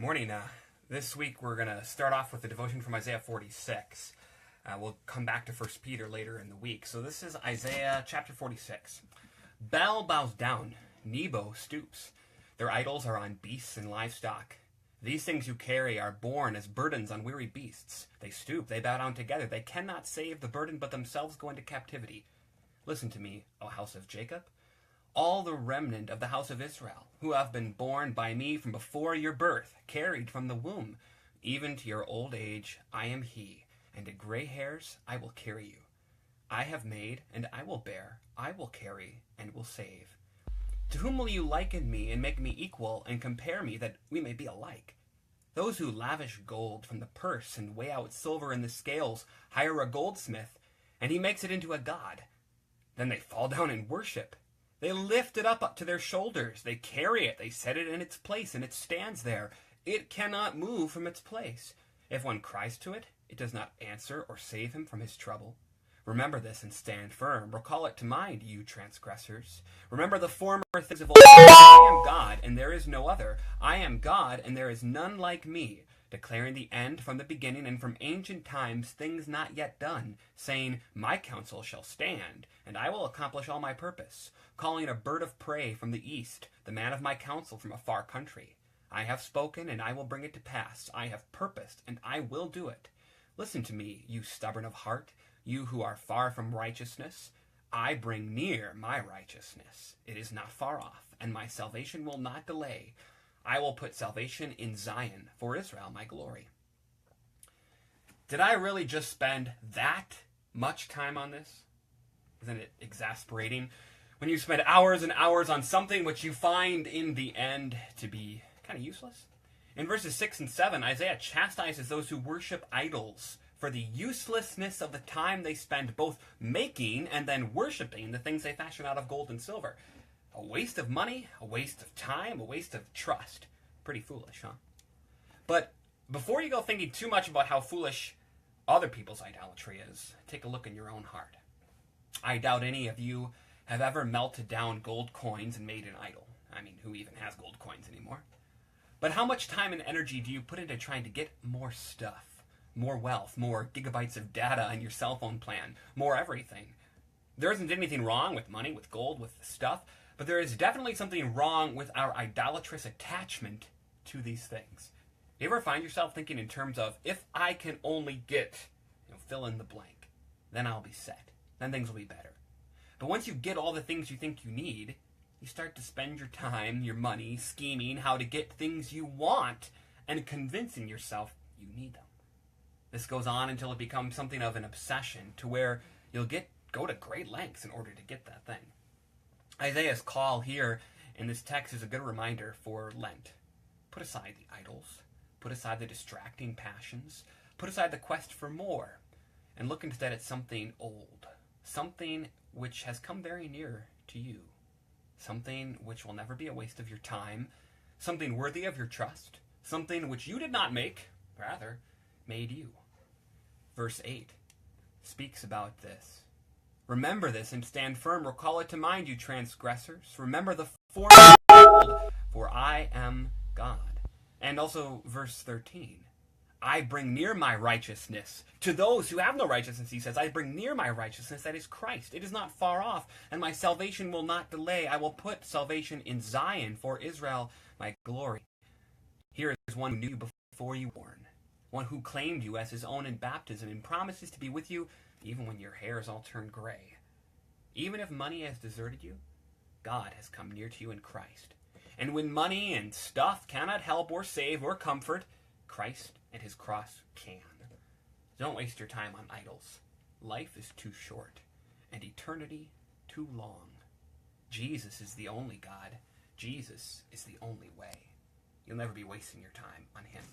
Morning. This week we're going to start off with the devotion from Isaiah 46. We'll come back to 1 Peter later in the week. So this is Isaiah chapter 46. Bel bows down, Nebo stoops. Their idols are on beasts and livestock. These things you carry are borne as burdens on weary beasts. They stoop, they bow down together. They cannot save the burden, but themselves go into captivity. Listen to me, O house of Jacob, all the remnant of the house of Israel, who have been born by me from before your birth, carried from the womb. Even to your old age I am he, and to gray hairs I will carry you. I have made, and I will bear, I will carry, and will save. To whom will you liken me, and make me equal, and compare me, that we may be alike? Those who lavish gold from the purse, and weigh out silver in the scales, hire a goldsmith, and he makes it into a god. Then they fall down and worship. They lift it up to their shoulders. They carry it. They set it in its place, and it stands there. It cannot move from its place. If one cries to it, it does not answer or save him from his trouble. Remember this and stand firm. Recall it to mind, you transgressors. Remember the former things of old. I am God, and there is no other. I am God, and there is none like me, declaring the end from the beginning and from ancient times things not yet done, saying, my counsel shall stand, and I will accomplish all my purpose, calling a bird of prey from the east, the man of my counsel from a far country. I have spoken, and I will bring it to pass. I have purposed, and I will do it. Listen to me, you stubborn of heart, you who are far from righteousness. I bring near my righteousness. It is not far off, and my salvation will not delay. I will put salvation in Zion, for Israel my glory. Did I really just spend that much time on this? Isn't it exasperating when you spend hours and hours on something which you find in the end to be kind of useless? In verses 6 and 7, Isaiah chastises those who worship idols for the uselessness of the time they spend both making and then worshiping the things they fashion out of gold and silver. A waste of money, a waste of time, a waste of trust. Pretty foolish, huh? But before you go thinking too much about how foolish other people's idolatry is, take a look in your own heart. I doubt any of you have ever melted down gold coins and made an idol. I mean, who even has gold coins anymore? But how much time and energy do you put into trying to get more stuff? More wealth, more gigabytes of data on your cell phone plan, more everything. There isn't anything wrong with money, with gold, with stuff, but there is definitely something wrong with our idolatrous attachment to these things. You ever find yourself thinking in terms of, if I can only get, fill in the blank, then I'll be set. Then things will be better. But once you get all the things you think you need, you start to spend your time, your money, scheming how to get things you want and convincing yourself you need them. This goes on until it becomes something of an obsession to where you'll go to great lengths in order to get that thing. Isaiah's call here in this text is a good reminder for Lent. Put aside the idols, put aside the distracting passions, put aside the quest for more, and look instead at something old, something which has come very near to you, something which will never be a waste of your time, something worthy of your trust, something which you did not make, rather, made you. Verse 8 speaks about this. Remember this and stand firm. Recall it to mind, you transgressors. Remember the former old, for I am God. And also verse 13. I bring near my righteousness to those who have no righteousness, he says. I bring near my righteousness, that is Christ. It is not far off, and my salvation will not delay. I will put salvation in Zion, for Israel my glory. Here is one who knew you before you were born, one who claimed you as his own in baptism and promises to be with you even when your hair is all turned gray. Even if money has deserted you, God has come near to you in Christ. And when money and stuff cannot help or save or comfort, Christ and his cross can. Don't waste your time on idols. Life is too short, and eternity too long. Jesus is the only God. Jesus is the only way. You'll never be wasting your time on him.